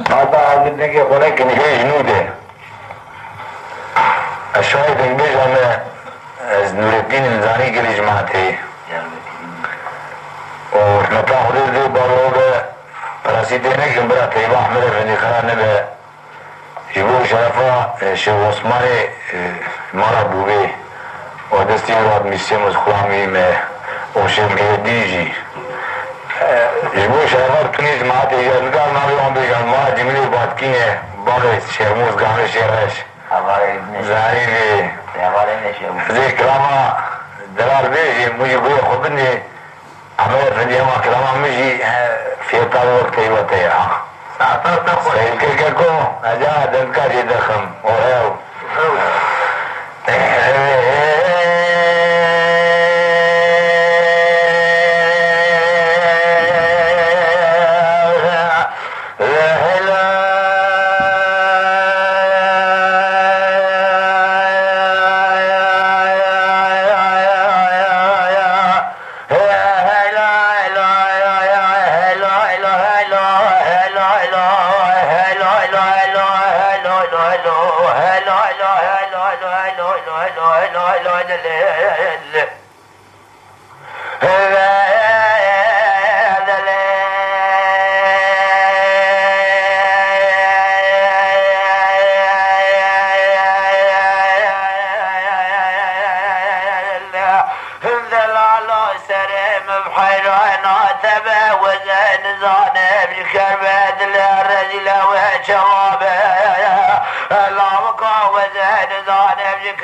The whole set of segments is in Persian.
هذا قلنا كي هناك نهي جنوده الشاهد انجليز انا نور الدين الزاني قال جماعتي واحنا تاخذ ذي بروبه براسيدينك جنبرا طيبه احمد بن خران نبه يبو شرفا شيخ عثماني مارا بوبي ودستي راد ميسيم خلامي ما وشيخ ديجي يبو شرفا توني جماعتي يقال ما بيهم بيقال ما جميل باتكين باقي شرموز قامل شرش زعيمي زي كلاما دلال بيجي مجي بوي خبني عمل فندي ما كلاما مجي في طال وقت يوتي ساعتها تقول كيكاكو اجا دنكا جي دخم وهاو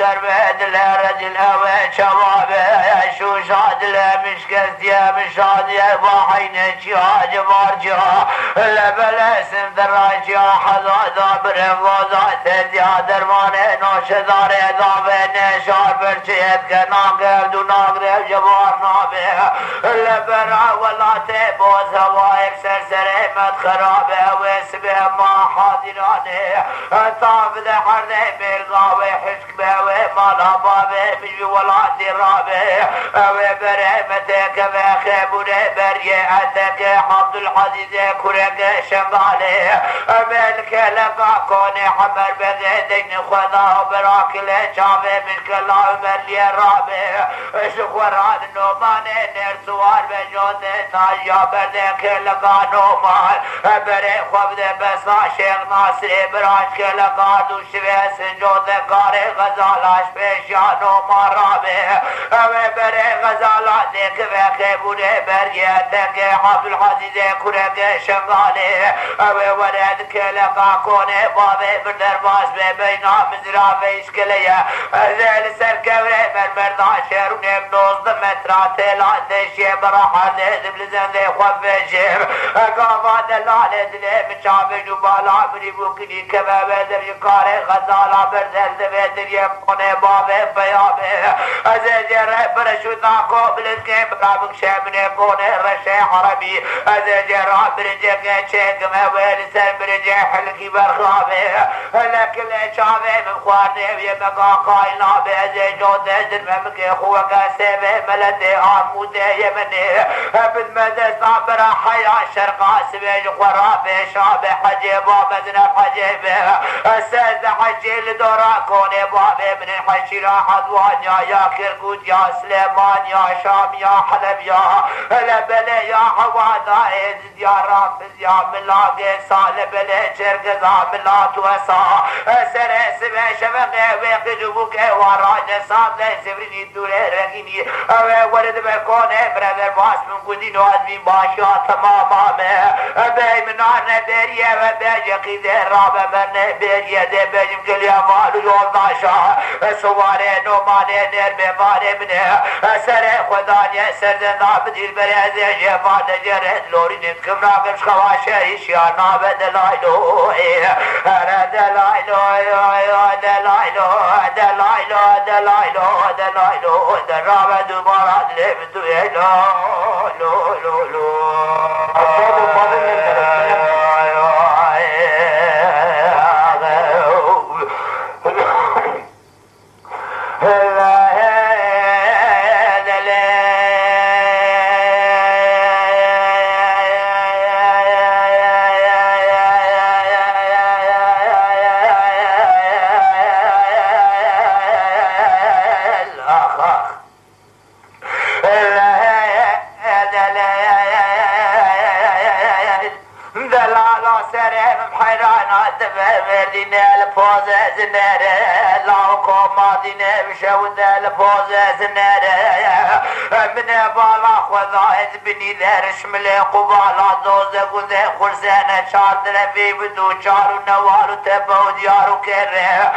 كربت الرجل أوي شبابه شو شاد له مشكست يا مشاد يا باحينك يا جبار جا لبلا اسم دراج يا حضا برفوزات يا درمان نوش دار دابه نشار برشيت كناقر دو ناقر جبار نابه لبرا ولا تبوز هوايك سرسره مد خرابه واسبه ما حاضرانه طاف ده حرده برغاوه حشك به مالا بابه بجي ولادي رابه اوه برحمتك وخبونه بريئتك عبد العزيز كرك شماله ملك لقا كوني حمر بغيدين خدا براك لجابه من كلا ملي رابه شخوران نومان نرسوار بجود ناجا بردك لقا نومان بري خفده بسا شيخ ناصر براك لقا دوشوه سنجود کار غزالاش پیشانو مارابه اوه بره غزالاتک وقه بوده بریتک عبدالعزیز کرک شنگاله اوه ورد کلقا کنه بابه بردرباز به بینا مزرافه اشکلیه زیل سرکوره مرمردان شهرونه بنوزد مترات لاتشه براحده دبل زنده خوفه شهر اقافا دلاله دله مچابه جبالا بری بوکنی که به در کار غزالا بردرده به دریا کنه بابه بیابه از جره برشودا کو بلنگه برابق شمنه کنه رشه عربی از جره برنجه چنگمه ویل سر برنجه حلقی برخابه لکل چاوه من خوارده وی مقا قائلابه از جوده درمه مگه خوکا سیبه ملده آموده یمنه بدمده صابر حیا شرقا سویج خرابه شابه حجه بابزن حجه سز حجه لدورا کنه بابه من حشیرا حضوان یا کرکوت یا سلیمان یا شام یا حلب یا لبله یا حوادا ازد یا رافز یا ملاق سالبله چرگزا ملات وسا سر سبه شفقه ویق جبوک واراج سابله سفرینی دوره رگینی ورد بکنه برادر باس من کدین و ازمین باشا تمامامه بی منار نبریه و بی قیده رابه من نبریه ده بجم کلیا مالو یولداشا سواره نومانه نرمه واره منه سر خدانیه سر زنده بدیل برزه جفاده جرد لوری نتکم راقمش خواشریش یا نابه دلایلو دلایلو دلایلو دلایلو دلایلو دلایلو درابه دوباره دلیم دوی لو لو لو اصاب الباطن من دلالا سرم حیرانات بردینه لپاز زنره لاکو مادینه بشود لپاز زنره من بالا خدایت بنی درش ملی قبالا دوزه گوزه خرسانه چار درفی بدو چارو نوارو تبا و دیارو کره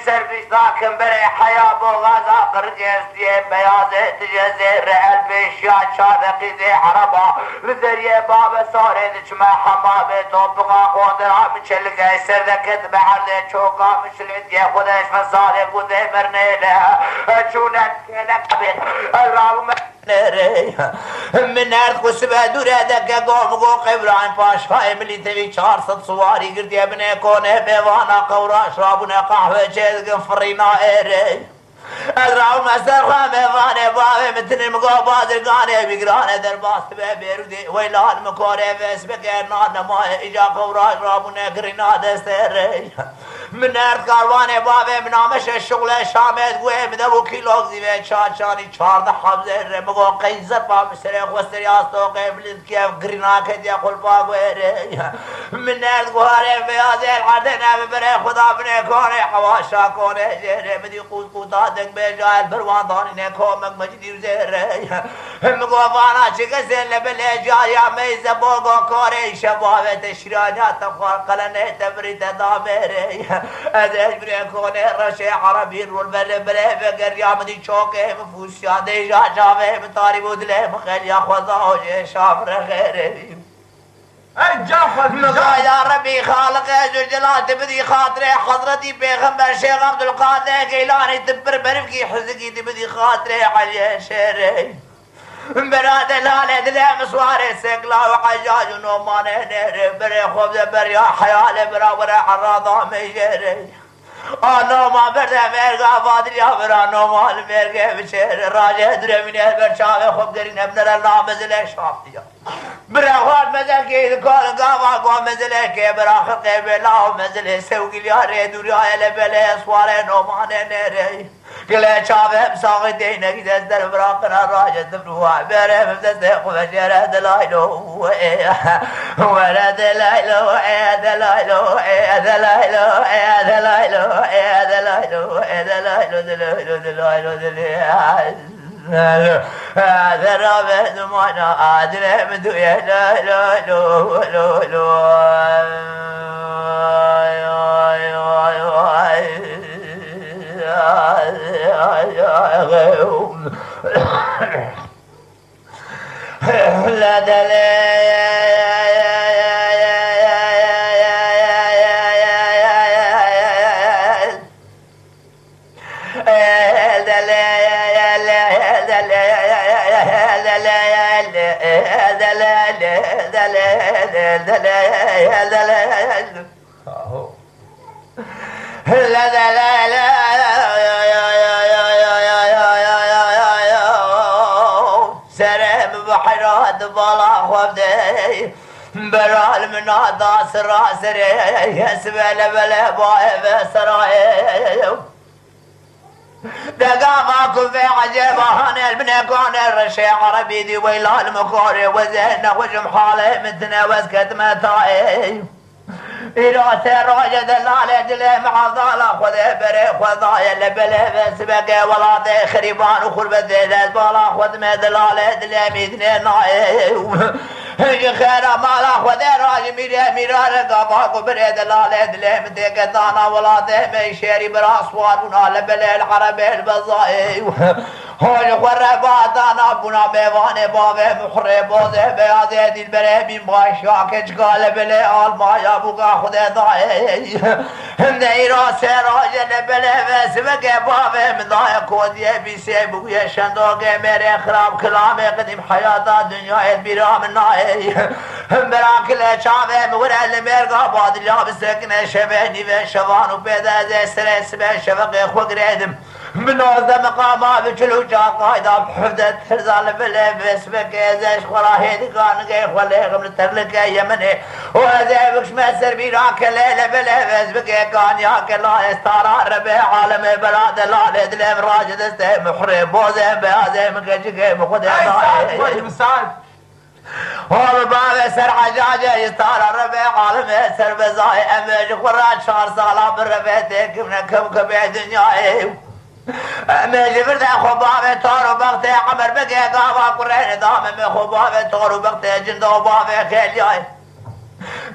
سر بیشتاکم بره حیا بو غازا قرگستیه بیازه تجزه رعل بیشیا چار دقیقه عربا لذریه باب ساره دچمه حمامه توبقا قدرها مچلقه سردكت بحرده چوقا مشلد يا خدش فصاله قده مرنيله چونت كنك بيت الراو من ارد قسبه دوره دکه گو قبران پاشهای ملی تبی 400 سواری گردی ابنه کنه بیوانا قوراش رابونه قهوه چیزگن فرینا ایره الراو مستر خامه وانه باوه متن مگو بازرگانه بگرانه در باست به بیرودی ویلان مکاره ویس بکرنا نماه ایجا قوراش رابونه گرینا دستره من ارد کاروانه باوه منامش شغل شامد گوه مده و کیلوگ زیوه چانچانی 14 حبزه مگو قیزر پا مشتره خوستری آستو قبلید که گرینا کدی قلپا گوه من ارد گوهاره بیازه الحرده نببره خدا بنه کنه حواشا کنه جره مدی قود قودا دنگ بیجای البروان دانی نکومک مجدی و زره مگو وانا چکسین لبله جایا میزه بوگو کاره شباوه تشرانیات تفخار قلنه تبرید دامره ازش بره کنه رشه عربی رول بله بله بگر یامدی چوکه مفوشیا دیجا جاوه مطاری بودله مخیلیا خوزا وجه شافر خیره ای جعفر مقايا ربي خالق ذو جلال تبدي خاطري حضرتي بيغمبر شيخ عبد القادر قيلاني تبر برفقي حزقي تبدي خاطري علي شيري براد الهالة دلها مسواري سقلا وحجاج ونومان نيري بري خوف بريا حيالي برا ورا حراضا ميجيري آنو ما برده مرگا فادری آورا نومال مرگه بچه راجه درمینه برچاوه خوب درین ابنر اللہ مزله شاف دیا برا خواد مزل که کال گاوا گوا مزله که برا خلقه بلا مزله سوگی لیاره دوریای لبله اسواره نومانه نره گله چاوه مساقی دینگی دست در براقنا راجه دبروها بره مفزسته خوبه شره دلائلو وره دلائلو دلائلو دلائلو دلائلو دلائلو دلائلو دلائلو هذا رابع زمانا عادل مدوية لا لا لا لا لا سرم بحرات بلا خبدي برال من عداس راسري يسبل بلا بايب سراي دقا ماكو في عجبهان البنكون الرشي عربي دي ويلان مكوري وزينا وجم حالي متنا وسكت متاي إلى سراج دلالة دلي مع ضالة خذ بري خذايا لبلي بس بقى ولا ذي خريبان وخل بذي بالا خذ ما دلالة دلي ميدني ناي خير مالا خذ راج ميرا رقاباك وبري دلالة دلي مديك دانا ولا ذي ميشيري براسوار ونا لبلي العربي البزاي هون خربات انا بنا بيواني بابي محري بوزي بيازي دي البري بين باشاك جقال بلي آلمايا بوغا خده داي هندي راسي راجل بلي بسبك بابي من داي كودي بيسي بوغي شندوغي ميري خراب كلامي قديم حياتا دنيا برام الناي براك الشافه مورا المرقى بعد اللي بسكن شباني بشوان وبيدا زي سرس بشفق خوك ريدم بنوزة مقامة بجلو جاقايدا بحفدة ترزال بلبس بكيزش خراهيد كان كي خليق من ترلك يمني وهذا بكش مسر بيراك الليلة بلبس بكي كان ياك الله استارا ربي عالم بلاد الله لدلم راجد استي محرم بوزي بيازي مكجي مخد مساعد هو بابا سر حجاجة يستار الربيع عالم سر بزاي أمج قرات شهر صالة بالربيتك من كوكب دنياي أمج برد خبابة طار وبغتي عمر بقي قابا قرين دام من خبابة طار وبغتي جند وبابا خيلياي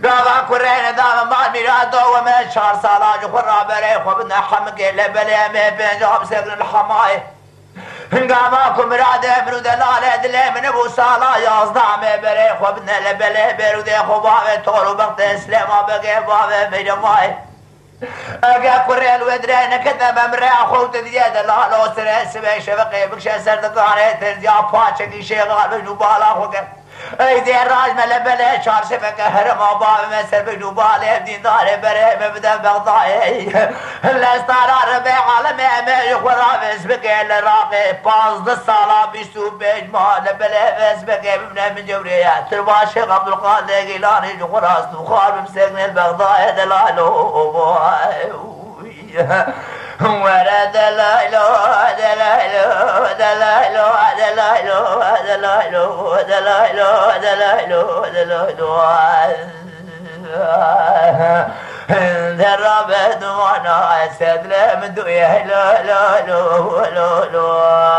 قابا قرين دام مال ميرادو ومن شهر صالة قرا بري خبنا حمق لبلي من بين جاب سكن الحماي قاماكم رادة برود لالة دلي من ابو صالة يازدام بري خبنا لبلي برود خبابة طول وبغت اسلام بقي بابا مجمعي اقا قريل ودرين كذب امري اخوت دياد لالو سرس بشفقي بكشا سردقاني ترجع باشكي شغال بجوبالا خوكا ايدي الراج ملبلي شار شفك هرما بابا مسر بجوبالي بدين داري بري مبدا بغضائي الاستارا ربي عالمي امي خرابس بكي الراقي باصد الصالة بيسو بيجمع لبلي بس بكي بمنا من جوريات ترباشي عبد القادر قيلاني جخراس نخار بمسكن البغضائي دلالو ورد دلالو دلالو دلالو دلالو دلالو دلالو دلالو دلالو دربت وانا استدل من دويه لا لا لا لا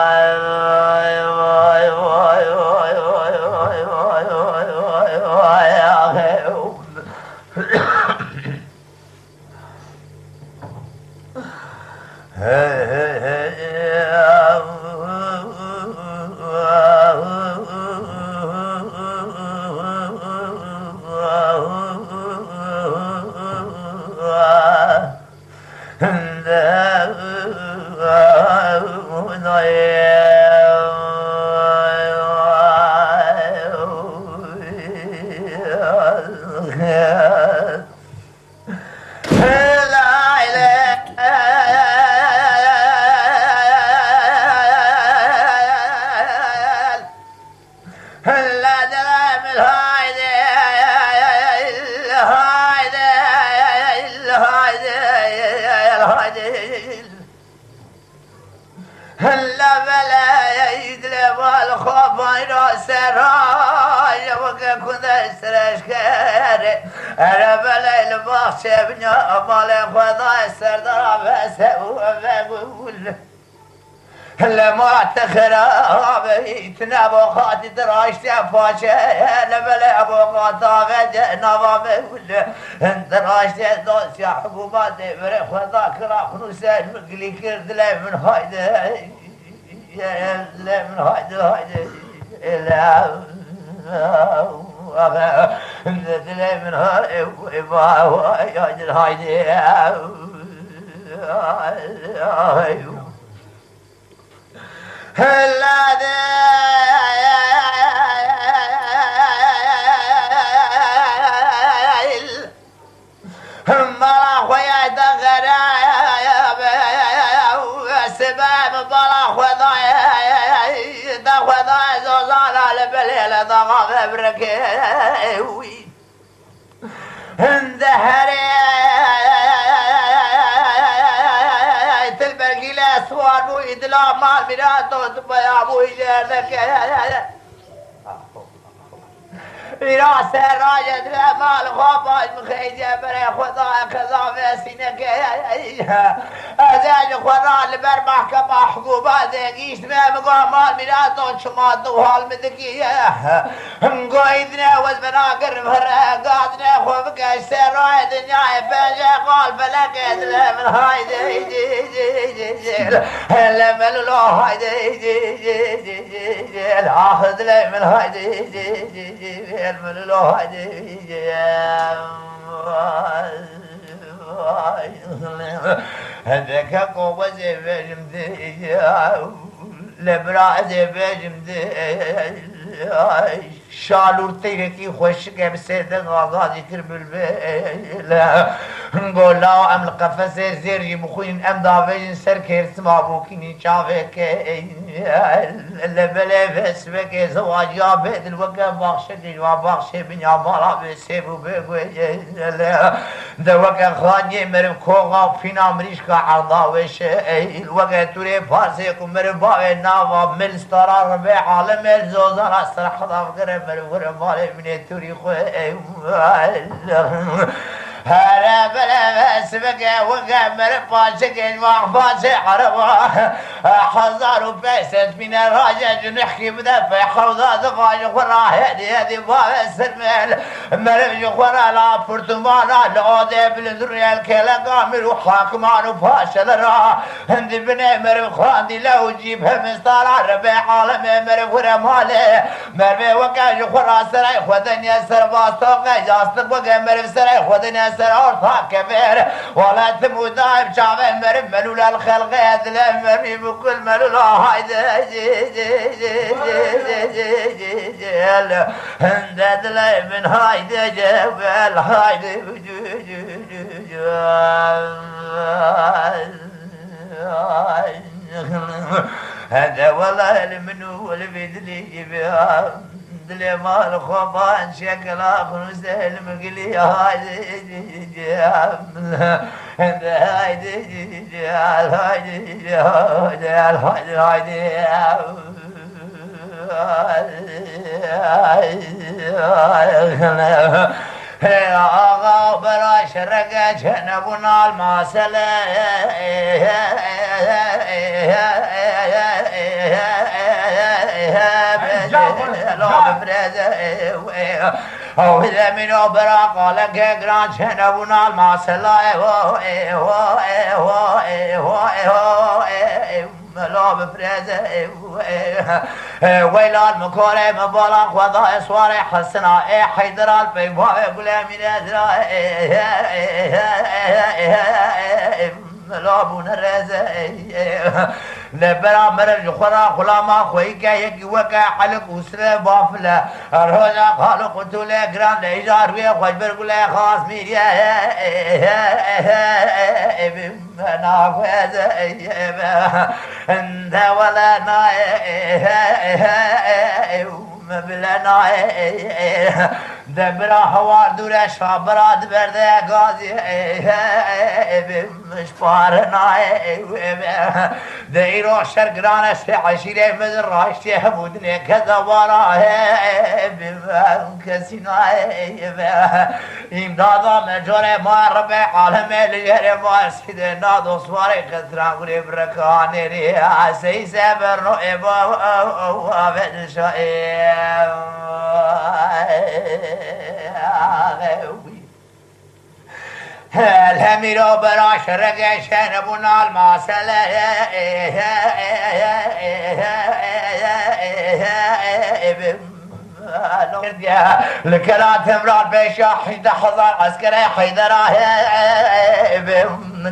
هلا بلا يدلب الخوف سراي وكنت استرشكر انا بلا البخش ابن مال خدا سردار بس وبقول هلا ما تخرب تنابو خاطي دراش تفاشه هلا بلا ابو قطاغ نوام ولا دراش دوس يا حكومات بري خدا كرا خنوسه مقلي كرد لا من هايده لا من هايده لا لا من هايده هلا دايل ملا خويا دغرا سباب بلا خويا دغوا زوزان على بليل دغا بركي اندهري سوار بو ادلا مال میرا تو بیا بو لك میرا سراج ادلا مال خواب مخیجه برای خدا قضا وسینك ازاج خدا لبر محکمه حقوبات گیش میگم مال میرا تو شما تو حال مدکی قایدنا وزبنا قرب قادنا خوبك سراج دنیا بجا قال فلك ادلا من هاي هلا ملو هايدي اخذ لي من هايدي الملو هايدي هذاك قوة زي فجمتي لبراد بجمد شالور تيركي خوشك بسيدن غازي كربل بلا قولا ام القفص زيرجي مخوين ام دافجن سر كيرس مابوكيني شافك لبلا بسبك زواج يا بيت الوقا باخشدي وباخشي بنيا مالا بسيبو بقوي دوكا خاني مرم كوغا فينا مريشكا عرضا وش الوقا توري فارسيكم مرم باوي ناوا ملسترار ربي عالم الزوزان استرح ضاف قرب مرم مالي من توري خوي هلا بلا سبقة وقع مرفاشك وعباس عربا حزار وبيست من الراجع نحكي بدفع خوضات غاج خرا هذه باب السرمال مرفج خرا لا برتمانا لعودة بالدريا الكلا قامل وحاكمان وفاشل را هندي بني مرف خاندي لو جيبها مستار ربيع عالم مرف خرا مالي مرفي وقع خرا سراي خدني سرباس توقع جاستق وقع مرف سراي خدني سرار ثاك كبير ولا تمودا بشعب مرف ملولا الخلق هذا مرمي بكل ملولا هايد هندد لي من هايد جبل هايد هذا والله المنو والبدلي جبال دلي مال خوبان شكلا خنوسه المقلي هايدي جال هايدي جال هايدي جال هايدي يا آغا برا شرقة جنبنا الماسلة او اذا منو برا قالك جران جنبنا الماسلة لا بفرزة ويلال مكوري مبالا خواضا اسواري حسنا حيدرال بيبوا يقول من ازرا لابون الرزة لبرا مرج خرا خلاما خويكا يكي وكا حلق وسر بافلا الروزا قالوا قلتو لي جران ليجار ويا خوش برقول خاص ميريا نافذ انت ولا ناي بلنا دبرا هوار دورا شابرات برده غازي مش فارنا ديرو شرقران سي عشيره مدر راشتي حمودني كذا ورا كسينا امدادا مجور ما ربع عالم الجر ما سيد نادو سواري كثران غري بركاني ري سي سبر نو ابا وابد شاي الهميرو برا شرق شنبنا الماسلة لكلا تمرار بيشا حيد حضار عسكري حيدرا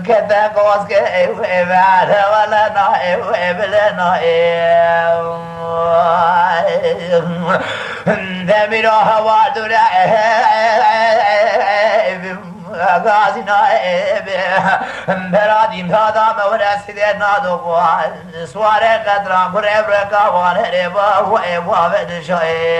كذا قوسك ولا نائب ولا دميرو هوا دورا غازي نائب برادين هذا مورا سيدنا نادو سواري قدرا قريب ركا وانربا وابوا بد شاي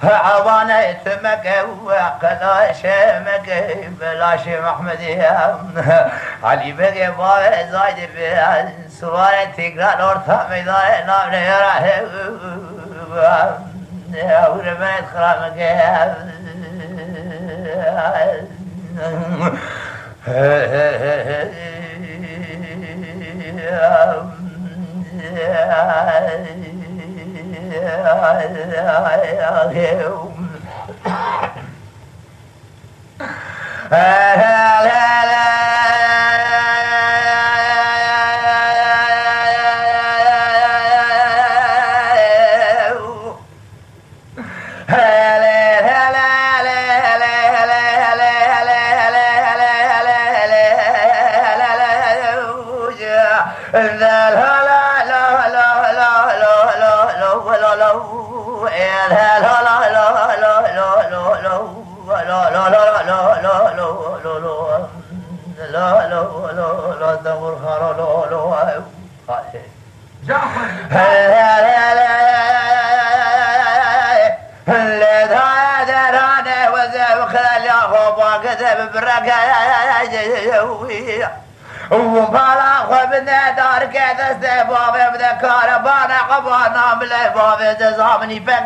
عواني تمك وقلاش مكي بلاش محمدي علي بقي بابا زايد في سوارة تقرأ ورطة ميدان نام نيرا ورميت خرامك ومبالا خبنا دار كذا سبابه بذكر بانا قبانا ملبابه زامني بقى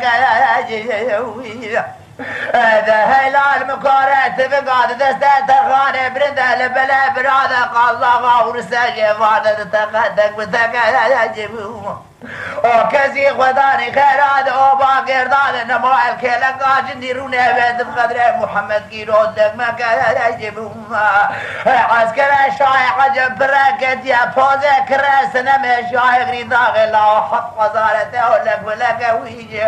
هذا هلال مكارت بقاد دستة ترخانة برنده لبلا براده قالها ورساجة فاده تقدك بتقدك وكزي خداني خيرات وباقر داد نماء الكيلك عاجن ديرونه بيت بقدر محمد كيلو دك ما كان يجيبهم عسكر الشاي عجب بركت يا فوزة كراس نمي شاي غريد داخل حق وزارته ولك ولك ويجي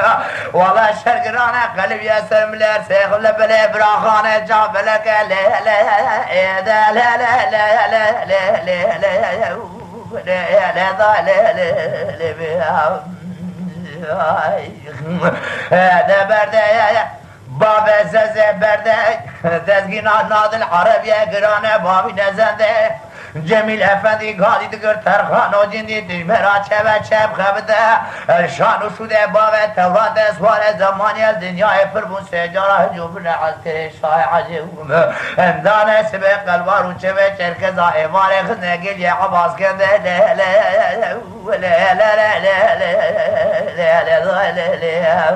والله الشرقرانة قلب يسلم لرسيخ لبلي براخانة جاب لك لا لا لا لا لا لا لا لا لا هذا برده باب زازه برده دزگینا نادل عربیه گرانه بابی نزنده جمیل افندی گادی دگر ترخان و جندی دجمرا چه چه خبده شانو شده باب تورات اسوار زمانی دنیای فربون سجاره جوبن عسکر شای عجیب اندانه سبه قلبار و چه چرکزا ایوار خنگل یه عباس کنده لا لا لا لا لا لا لا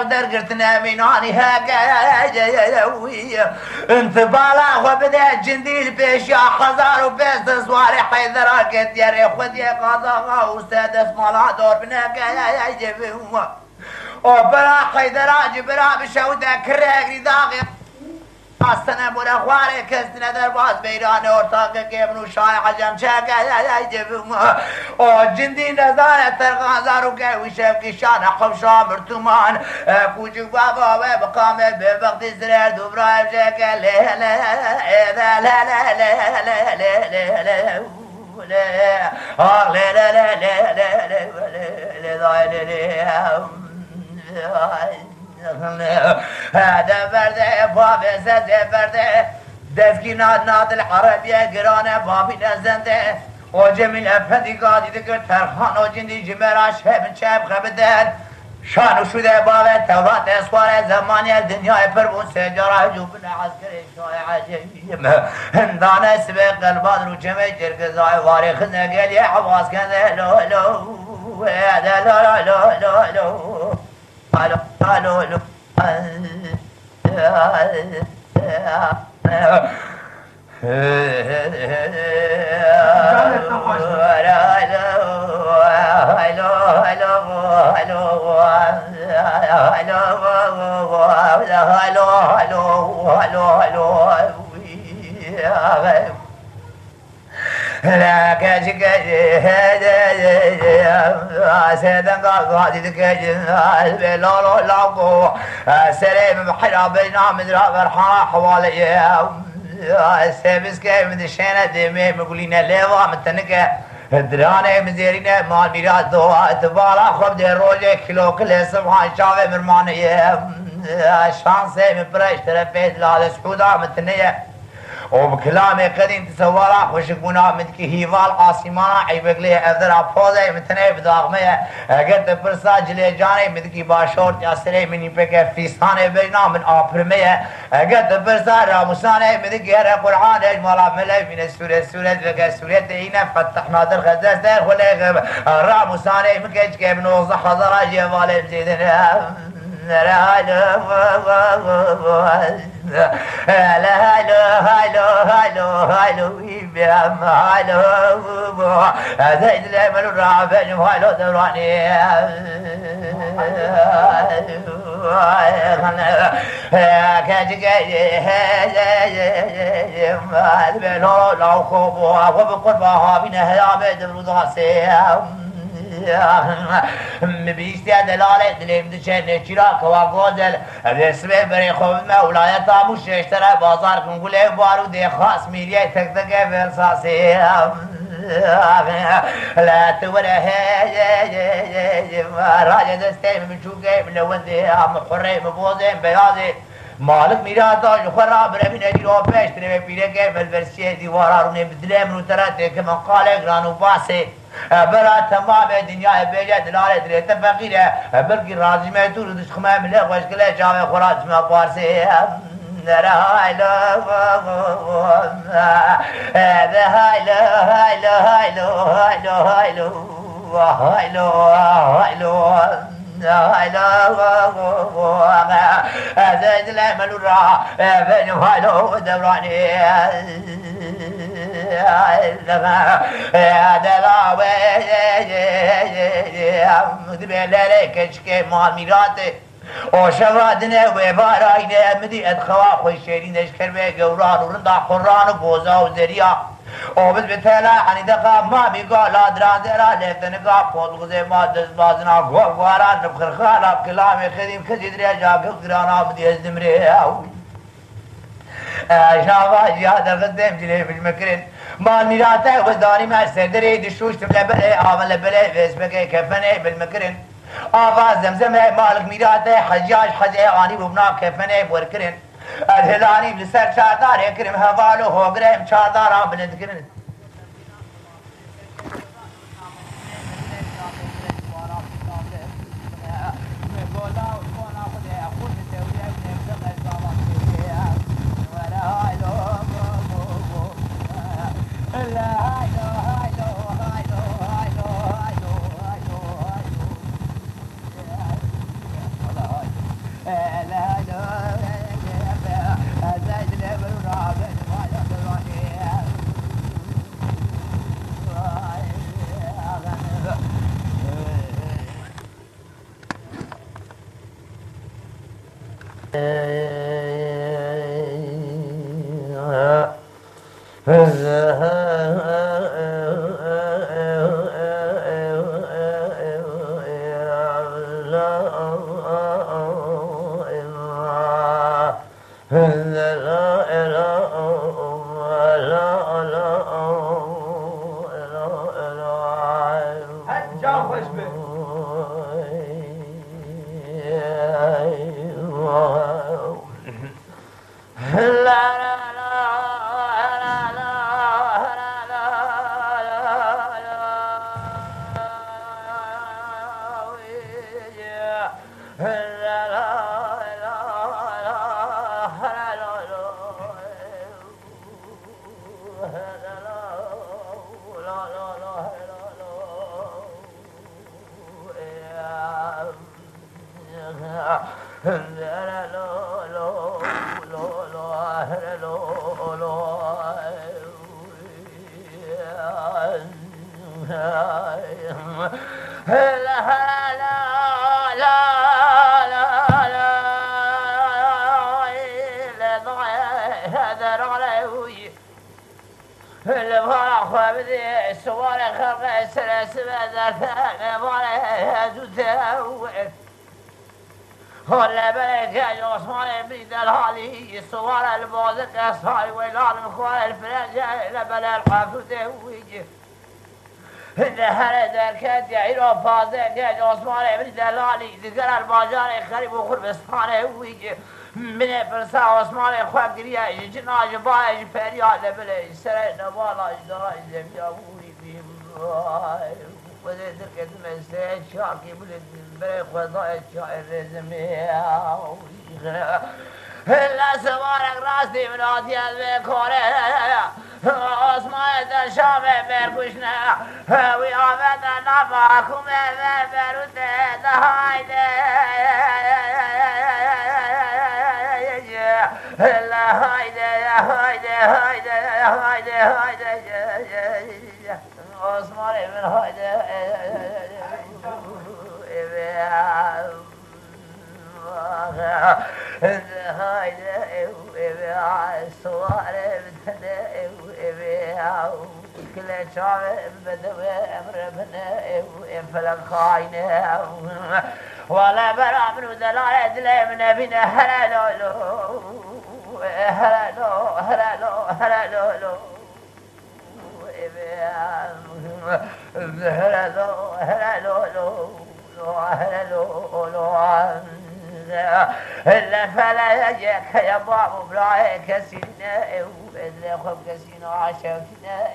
درقرتنا مناني هاقا انت بالا وبدا جنديل بيش يا خزار وبيس صواري حيدرا قد يري خد يا قضاغا وستاد اسمالا دور بناقا يا جبهما وبرا حيدرا جبرا بشودا كراقري داغي استنا بولا خواري كستنا درباز بيران ورطاقه كيبنو شاي حجم شاكا يا جبهما وجندي نزانة ترغازار وكاوي شبكي شان حبشا مرتمان كوجو بابا وبقامة ببغد زرار دوبرايب شاكا لا لا لا لا لا لا لا لا لا لا لا هذا برده باب زده برده دزگینا نادل عربیه گرانه بابی نزنده و جمیل افندی قادی دکر ترخان و جندی جمراش هم چه خبدن شانو شده بابه تورات اسوار زمانی دنیای پربون سجاره جوبن عسکر شای عجیب هندانه سبه قلبان رو جمع جرگزای واری خنگل یه حواس کنده لو لو لا لا لا لا لا الو الو الو لا كاجك سيدنا قاعد يتكلم لا لا لا سلام بحرا بينا من رابر حوالي سبز كيف مدشينا دمي مقولين ليوا متنكه درانه مزيرينه مال ميراث دوا تبالا خب دي روجه كيلو كل سبحان شاوه مرمانيه شانسه من برش ترفيت لا سعودا متنيه وبكلامي قديم تسوارا خوشكونا مدكي هيفال عاصمانا عيبك ليه افذرا بوزي متنه بداغمية قلت برسا جلي جاني مدكي باشورت ياسري مني بك فيستاني بينا من آپرمية قلت برسا راموساني مدكي هر قرآن اجمالا ملي من السورة بك سورة اينا فتحنا در خدس در خلق راموساني مكيش كي بنوزح حضرا جيوالي مزيدن لا زيد الامل الرابع هالو دوراني كاجي البلو لو خوبوا وبقربها بنا يا بيد الرضاسي مبيستي دلالة دليم دشن چراغ و گودل اسمه بري خوب مولاي تاموش اشترى بازار کنگوله بارو دي خاص ميريه تك تك بلساسي لا توره راجع دستي مشوقي ملوندي محري مبوزي بياضي مالک میرا داش خراب ربی نجیرو پیشتره پیره که بلورسیه دیوارا رو نبدله منو ترته که من قاله گرانو باسه برا تمام دنیا بیجه دلاله دلیت فقیره بلکی رازی میتور دش خمه مله خوشگله جامع خورات ما پارسه زيد الامل الراحة بين هالو دوراني يا دلاوي مدبل عليك اشكي مال ميراتي وشوادنا وباراينا مدي ادخوا خوي شيرين اشكر بي قوران ورندا قران وبوزا وزريا وبس بتلا حني دقا ما بيقال دران درا لفتنقا قول غزي ما دز بازنا غواران نبخر خالا كلامي خديم كجدري جاك قرانا بدي ازدمري شافا جهاد الغدام جلي في المكرن ما ميراته وزداني ما سدري دشوش تبلبلي عمل بلي فيسبوك كفني بالمكرن آواز زمزمه مالك ميراته حجاج حجي آني ببنا كفني بوركرن الهلاني بلسر چاردار يكرم هوالو هوگرم چارداران بلند کرن ولا بلك يا عثمان بن دلالي الصور البوزك أصحابي ويلان مخوال الفرنجة لبلا الحافظ ويجي هل دركت يعيرو فازك يا عثمان بن دلالي ذكر الباجار خريب وخربستان ويجي من فرسا عثمان خواب دريا جناج باج فرياد بلا سر نوالا دراج زميا ويجي وذي دركت من سيد شاكي بلد بري خضاء شاعر زميا لا سوارك راسي من آتي البكورة عثمان در شام برکشنا وی آمد نفاکم بروده دهایده هایده هایده هایده هایده هایده عثمان ابن هایده هایده سواره بتنه كل شعب بدوي أمر بنا فلك خاينه ولا برا من دلالة دلي من نبينا هلالو هلالو هلالو هلالو هلالو هلالو هلالو إلا فلا يجيك يا بابو بلاي كسينا إذا خب كسينا عشاكنا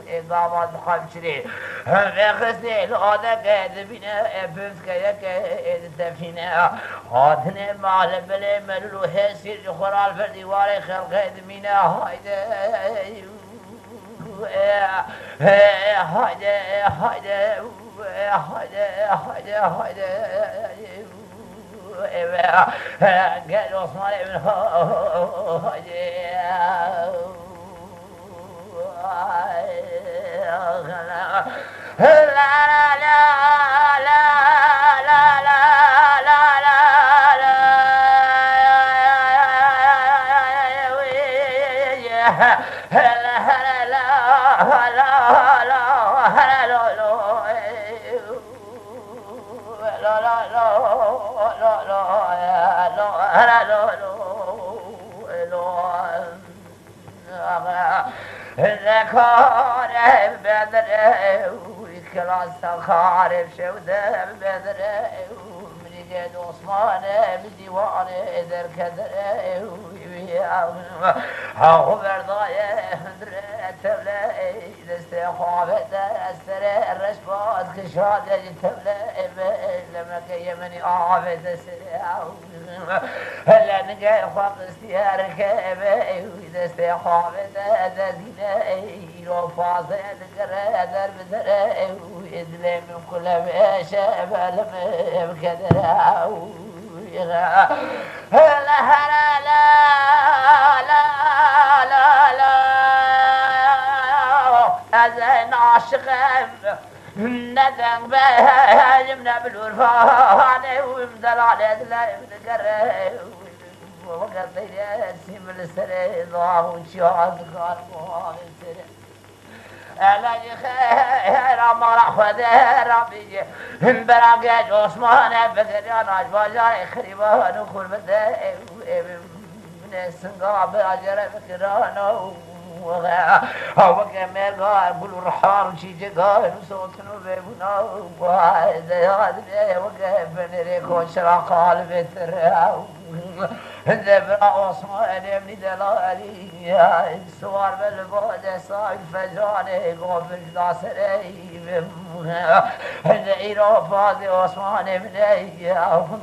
إقامة خمسري بخسني الغادة قاد بنا بفتك يك إذا فينا هاتنا معلم بلي ملو هسير خرال فردي واري خلق منا هايدا هايدا هايدا هايدا هايدا قال عثمان بن ذكر بدر وكلاس خارب شوده بدر من جد عثمان بديوان در كدر هاو بردايه تبلا استخافت استر الرشبات كشاد تبلا لما كيمني عافت السر هلا نجا خاف استيارك واذا استخافت ذين وفاز در بدر وإذن من كل ما شاف لم بكدر لا لا لا لا أزين عاشق ندم بهاجمنا بالورفان ومدل على دلائم نقرأ وقصير يسيم السري ضاه وشعاد قلبه السري علاجي خير ما راح وذا ربي براقج عثمان بدريان عجباجاي خريبه نخل بده من السنقاب اجر فكرانه هو كمل قال بلو رحال شي قال صوتنا بيبنا وهذا وقف بنريكو شرا قال بتر ذبر عثمان بن دلالي السوار بالبود صايد فجاني قبل داسري ايرو فاضي عثمان بن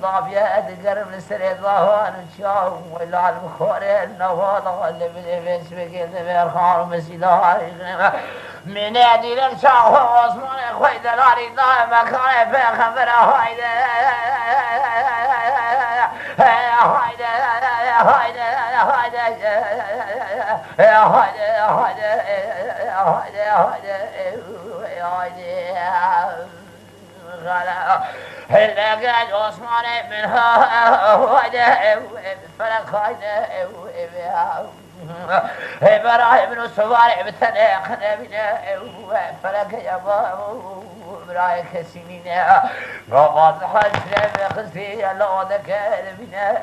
ضاف يد قرب السري ضوان شاو ولا المخور النواض اللي بالبس بكل خار مسيلار من يدي لك شاو عثمان خوي دلالي دائما كان في خبر هايدا هايدا هايدا هايدا هلا قال عثمان منها هايدا فلك هايدا إبراهيم بن الصوارع بتناق نبينا فلك يا بابو برای کسی نینه قابات حسره بخزی لاده کلمینه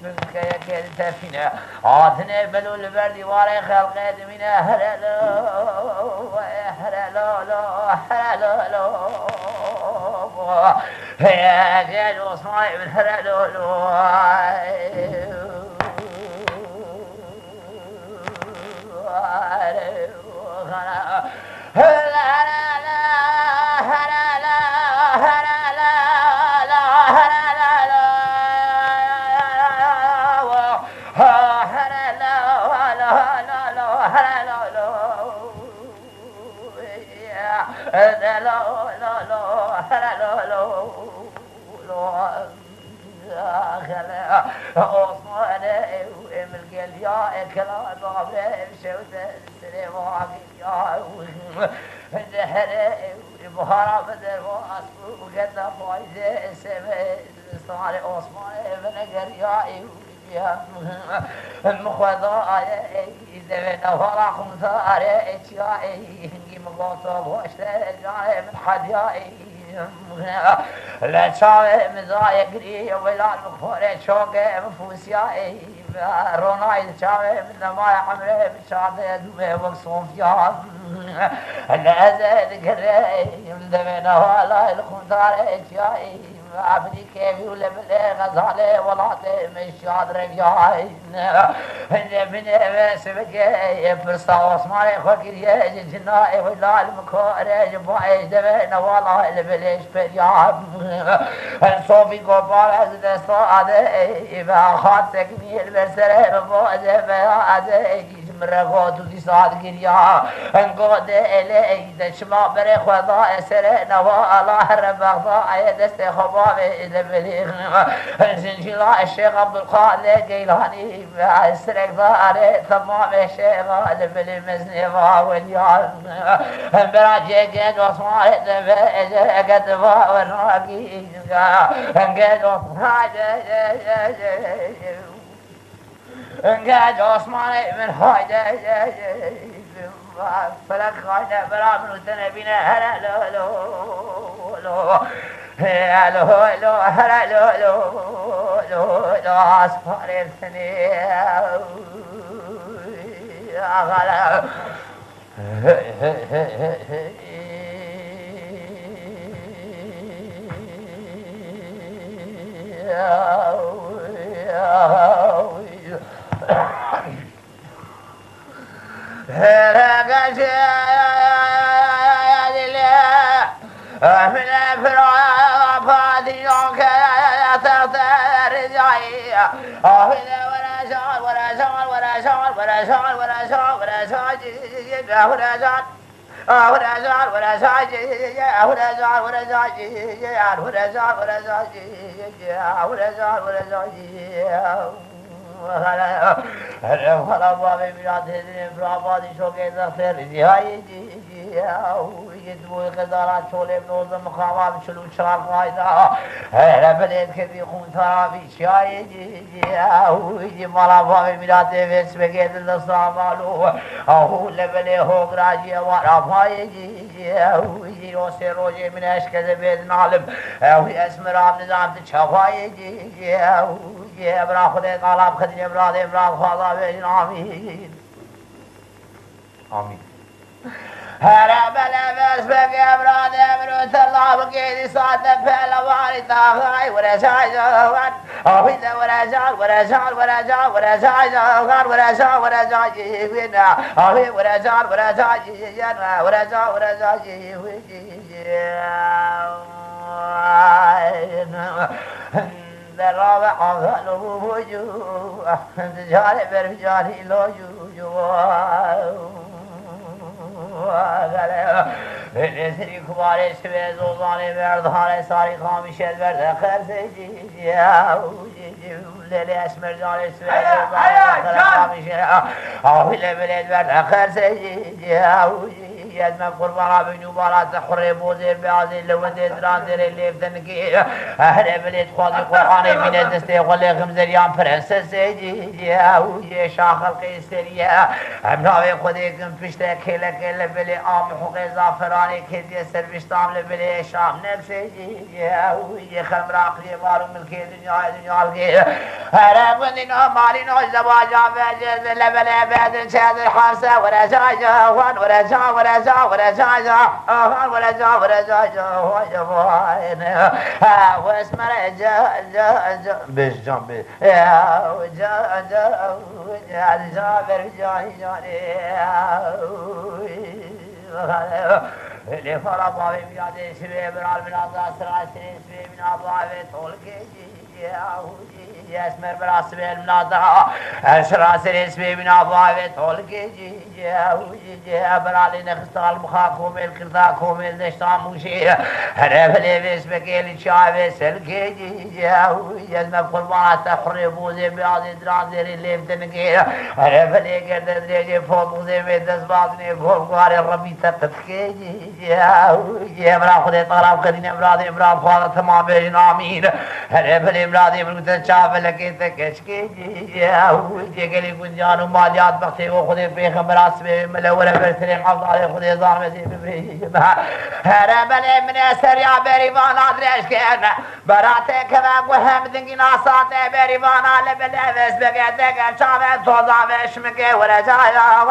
بزکه یکی تفینه آتنه بلول بردیوار خلقه دمینه هرلو هرلو هرلو هيا جلو صايب هرلو بهارا بدر و اسبو گدا فایده سمه سال عثمان ابن گریایی مخوضا ای نوارا خمساره اتیایی هنگی مقاطع باشته جای من حدیایی لچاوه مزای گری ولال مخوره چوکه مفوسیایی رونای چاوه من نمای عمره بشارده دومه وقصون فیان لازد گریم دمنا والا الخمساره اتیایی عبدي كيف يقول غزالة ولاته مشياد ربيعين من سبقي برسا عثماني خكري جنائي ولا المكارج بايش دمنا والله البليش برياب صوفي قبال از دستاده بخات تكميل برسره بباده بياده مرغات و دیساد گریا انگاد الی دشما بر خدا اسر نوا الله ربغضا دست خباب البلیغ زنجیلا الشیخ عبدالقادر گیلانی اسرق دار تمام الشیخ البلی مزنی و ولیان براجه گنج عثمان قدوا و راگی گنج عثمان انقاذ عثمان من هايدا فلك هايدا برا من وتنبينا هلا لو لو لو هلا لو هلا لو لو لو لو أصفار الثني غلا هلا بابي میاد هدیه برابادی شوکه دفتر دیایی یدوی قدارت چوله بنوزم مخابم چلو چال قایدا هر بلد که بی خون ترابی چایی مالا بابی میاد ویس بگید دستان مالو آهو لبله هوگ راجی وارا پایی روسی روزی من اشکد بید نالم اسم رام نظام تچوایی برا خود قالب خدین براد امراد خدا بجن آمین آمین هر بلا بس بك امراد امروت الله بقيدي صاد پهلوانی تاغای ورشای جوان آفیده ورشای ورشای ورشای ورشای جوان ورشای ورشای وینا آفی ورشای ورشای جنا ورشای ورشای وینا در رابع آنگانو بوجو جاری بر جاری لوجو نسری کباری سوی زوزانی مردان ساری خامیشت برده خرزی لیلی اسمر جانی سوی زوزانی مشيا أهل بلاد برخر سيدي يزم قربان بنو بالات حري بوزي بعضي لو دران در اللي فتنكي أهل بلاد خاضي قرآن من دستي قولي خمزريان فرنسا سيدي يا شاخ القيسرية أبناوي خوديكم فشتا كيلا كيلا بلي آم حقي زافراني كدي سربشتام لبلي شام نفسي يا خمراق يبارو ملكي دنيا الغي هرب ودينا مالينا زواجا بجز لبلي بدن شاد الحاسة ورجاجا وان ورجا واسم رجا بش جنبي جابر اللي فرا بابي بيادي سبي برال من الله سراسي سبي من أبوابي طولكي اسمر برا سبي المناظرة سراسي سبي من أبوابي طولكي برالي نخستال مخاكم الكرداكم الدشتان موشي هرب لي بسبكي لشاوي سلكي يزم قربانات تحري بوزي بيادي درانزيري اللي فتنكي هرب لي قرد دريجي فوق بوزي ميدس باطني فوق قاري الربي تقتكي يا امرأة خدي طراب قدين امرأة امرأة خواضة تمام بيجن آمين هرب لي امرأة من قد تشاف لكي تكشكي قلي كنجان وماليات بختي وخدي بيخم براسبي ملورة برسلين عبد علي خدي ظالمتي ببريجمها هرب لي من اسر يا بريفان ادريش كينا براتي كمان وهم دنقي ناصاتي بريفان على بلافس بقيتك شامل توضع بشمكي ورجايا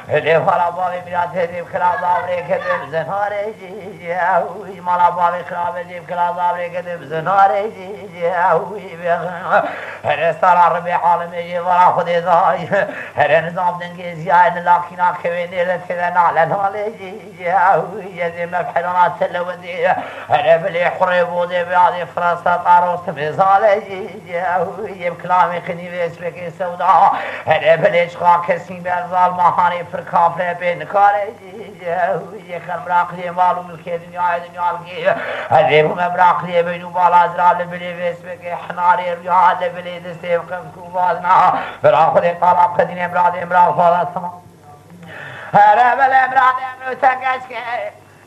اللي فلا بابي ميلاد هدي بكلا ضابري كذب زناري جي مالا بابي خراب جي بكلا ضابري كذب زناري جي هرستان ربي عالمي جي ورا خدي ضاي هر نظام دنگي زياد لكن كوين لتذا نعلى نالي جي يزي مبحرونات تلودي هر بلي حريب ودي بيادي فرنسا طاروس بزالي جي بكلامي خني بيسبك السوداء هر بلي شقا كسين بأرزال مهاني فركافر بين كاري جي خمراقلي مالو ملكي دنيا الغي هربو مبراقلي بينو بالا زرال بلي بيسبك حناري رجال بلي دستي وقمكو بازنا براخلي طالب قدين امراد فالا تمام هرب الامراد امرو تنقشكي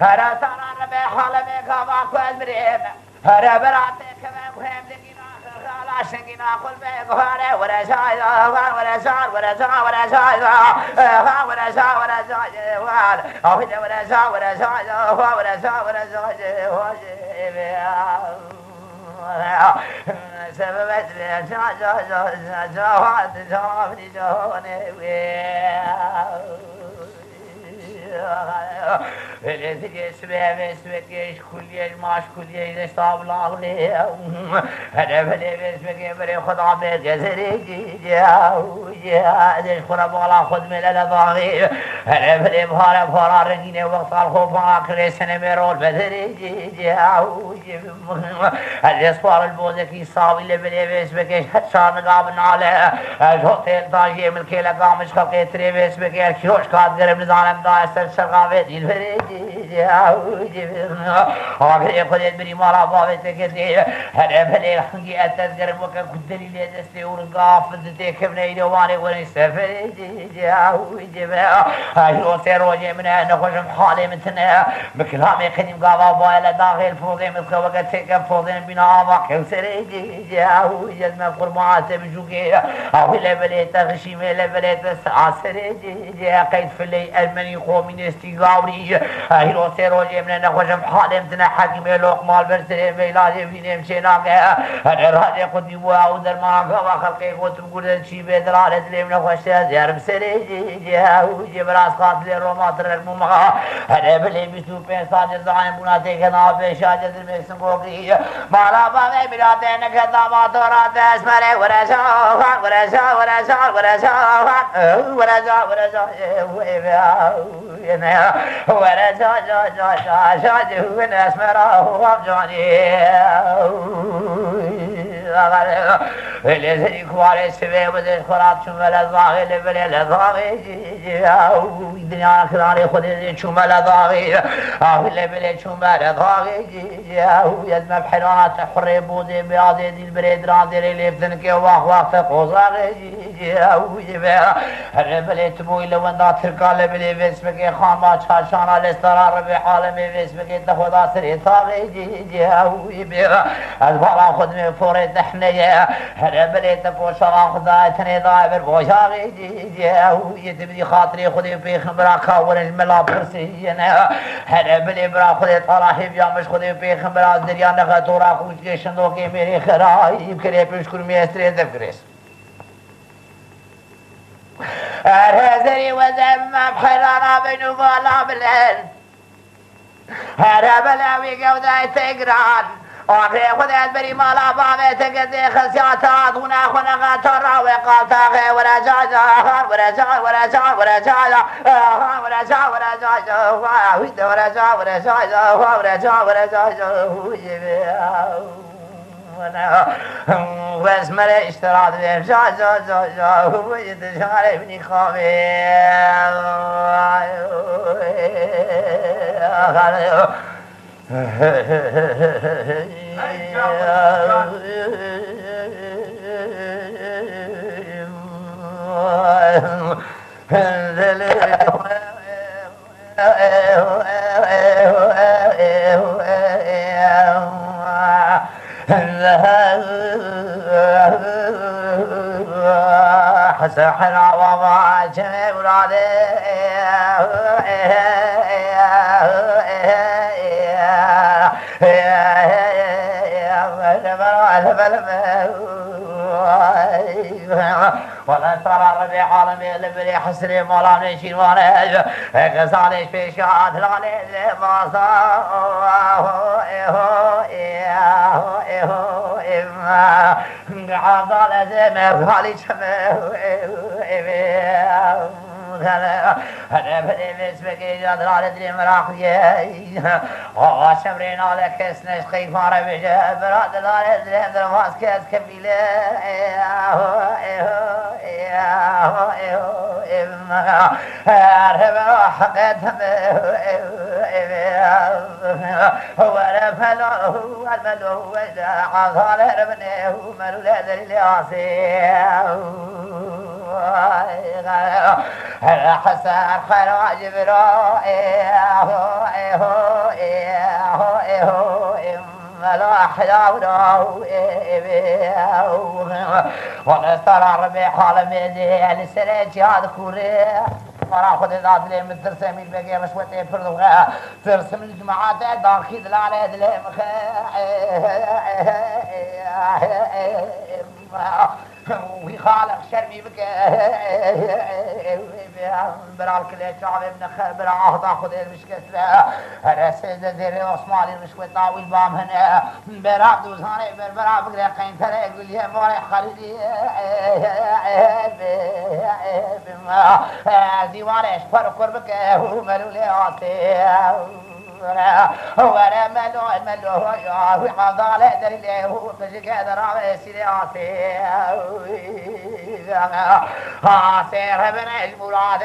هرب ساران ربي حالمي كاباكو المريم هرب راتي كمان مهم دقينا خلاشنقنا قل بيك هاري ورشاي سببت اللي سبب سبكيش كلية ماش كلية استاب لاغلي هذا بلي سبكي بري خدا بيت جزري جا دش خنا بالا خد من الضاغي هذا بلي بهار رنگين وقت الخوف آخر سنة مرول بدري جا هذا سوار البوزكي صاوي اللي بلي سبكيش شان قابن على الهوتيل تاجي ملكي لقامش خلقي تري سبكي كيروش كاد قرب نظام دايس شغابه دل فريجي آخر خودت بری مالا بابت کسی هر بله خنگی اتذکر وکم کدلی لیدستی ورقاف دتی کبنی دوانی ونی سفریجی هیرو سروجی منه نخوشم حالی متنه بکلامی قدیم قابا بالا داخل فوقی ملک وقت تکم فوقی بنا آبا کسریجی جزم قرمات بجوکی آخر بله تغشیم لبله تسعسریجی قید فلی المنی قومی استیگاوری هیرو سروجی منه نخوشم حالی متنه حکم لقمال برسل میلادی بینم شناگه هر راجع خودی و آودر ماگه و خلقی خود بگرد چی بدرالت لیم نخوشته زیرم سریجی براس قاتل رومات رقم مغا هر بلی بیستو پنسال جزاین بوناتی کنا پیشا جزر میسن گوگی مالا باوی میلاده نکدامات و رات اسمره ورزا لذلك وعلى سبيل وذلك خلاص شو الضاغي لبل الضاغي الدنيا كلاري خذ شو الضاغي لبل شو الضاغي يد مبحرات حري بودي بياضي دي البريد راضي اللي بذنك واخ قوزاغي الربل تبوي لو ان تركا لبل باسمك خان ما شان على استرار بحال باسمك تاخذ سري طاغي البارا خذ من فوري تحنيه الربل تبو شرا خذاتني ضايبر بوشاغي يتبدي خاطري خذي في خمرا كاور الملا برسينا الربل برا خذي طراحي يا مش خذي في خمرا دريان غدورا خوش شندوقي ميري خراي كري بشكر ميستري ذكرس هذري وزم بحرانا بنو بالا بلن هذا بلاوي قودا تقران وفي خذت بري مالا بامي تقدي خسياتات وناخونا غاترا وقالتاغي ورجاجا ورجاجا ورجاجا ورجاجا ورجاجا ورجاجا ورجاجا ورجاجا ورجاجا ورجاجا واسم الاشتراط بإفشاء ويتشعر ابني خامي سحر وما جمع ولادي ولا ترى ربي عالمي لبلي حسري مولا نشين وانا غزالي شبيشات لغني ما عضال زمر غالي شمر أنا بدي بسمك جاد راد دري مراقي شمرين على كسنش خيف مارا بجا براد راد دري درماس كاس كبيلة أرهب حقتهم ولا فلو الملو وجا عضال ربنه ملو لا دري حسن خير جبرائيل ولا حلاونا ونسترى ربي حال ميزي لسنة جهاد كوري ورا خذ ذات لي من ترسم البقيه مش وتي فردوها ترسم الجماعات داخل لا على دلهم ويخالق شرمي بك برا الكل شعب ابن خبر تاخذ المشكله انا سيد زير عثماني المشكله طاويل بام هنا برا دوزاني برا بقرا قين ترى يقول لي موري خالدي ديوان اشفر قربك وملو لي عاطي وانا ملو يا حضاله دري هو تجي قادر على سياسي سير ابن المراد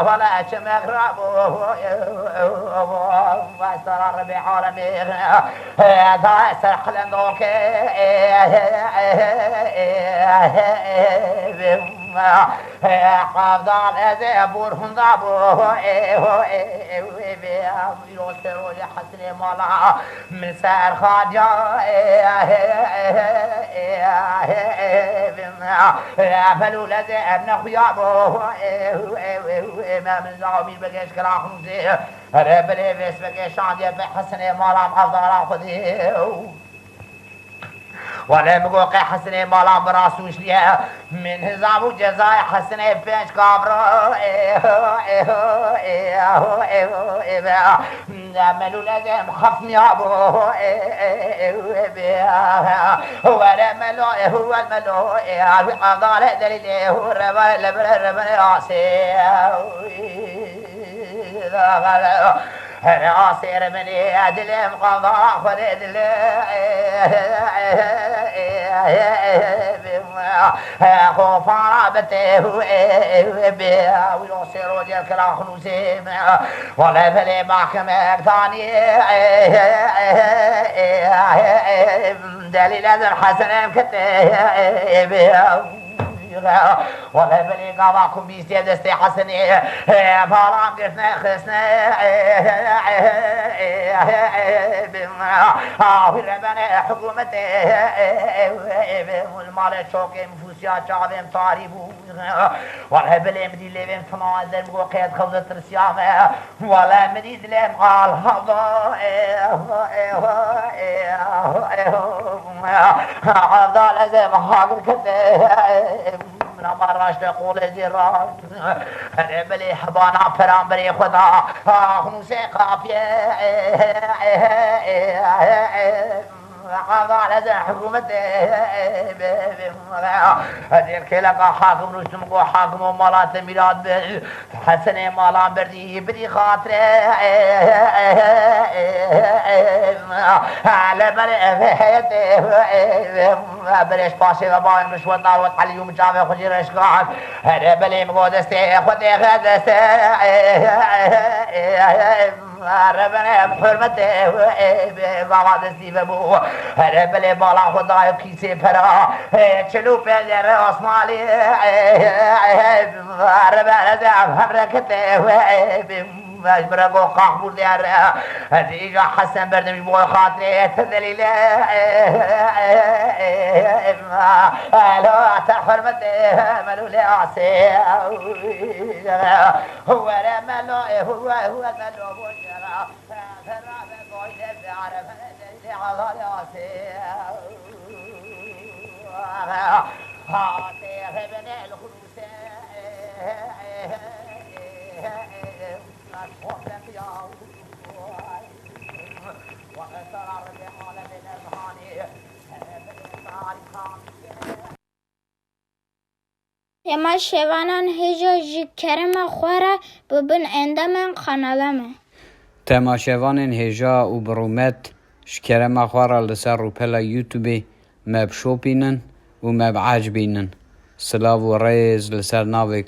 ولا شمغرب واستر ربي عالمي دا سخلن دوك قابضان ازي بورهم ضابو يوسروا لحسن مالا من سار خاجا عملوا لزي ابن خيابو ما من زعمي بقيش كلاهم زي ربلي بس بقيش عندي بحسن مالا محضر خذيه ولا مقوقي حسني مالا براسوش ليها من هزام وجزاي حسني بيش كابرا عملوا لازم خفني ابو ولا ملو هو الملو عضال دليل هو الربا راسي عاصر مني أدلم قضاء خرد خوف رابته ويصير وجهك الأخنوسي ولا بلي محكمة ثاني دليل هذا الحسن كتب ولا بلي قضاكم بيستي دستي حسني فارام قفنا خسنا وربنا حكومتي والمال الشوكي مفوسيات شعبهم طاربو ولا بلي مدي لهم تنازل وقيد خلطة رسيامة ولا مدي لهم قال هذا لازم حاضر كتب من مرش تقول زراج أنا بلي حبانا فرام بري خدا خنوسي قافية هذا لازم حكومتي هذه الكلام حاكم رسمكو حاكم مالات ميلاد حسن مالان بردي بدي خاطر على بلي بريش باشي وباين رشوة نار وتحلي يوم جامع خجي رشقان هذا بلي مقودستي خدي غدستي ربنا بحرمته بابا دستي بابو ربنا بالا خدای کیسه پرا چلو پنجره آسمالی ربنا دام حرکته مجبر گو قهور دیار دیگه حسن بردمی بو خاطره تدلیل لا تحرمت ملول عاصي هو رملو هو ملو بوشرا فراب بويد بعرف على عاصي هاتي ابن الخلوص اما شوانان هجا جی کرم خوره ببن اندامن قنالمه تماشاوان هجا و برومت شکرم خوره لسر روپلا یوتیوبی مب شوپینن و مب عجبینن سلاو و ریز لسر ناوی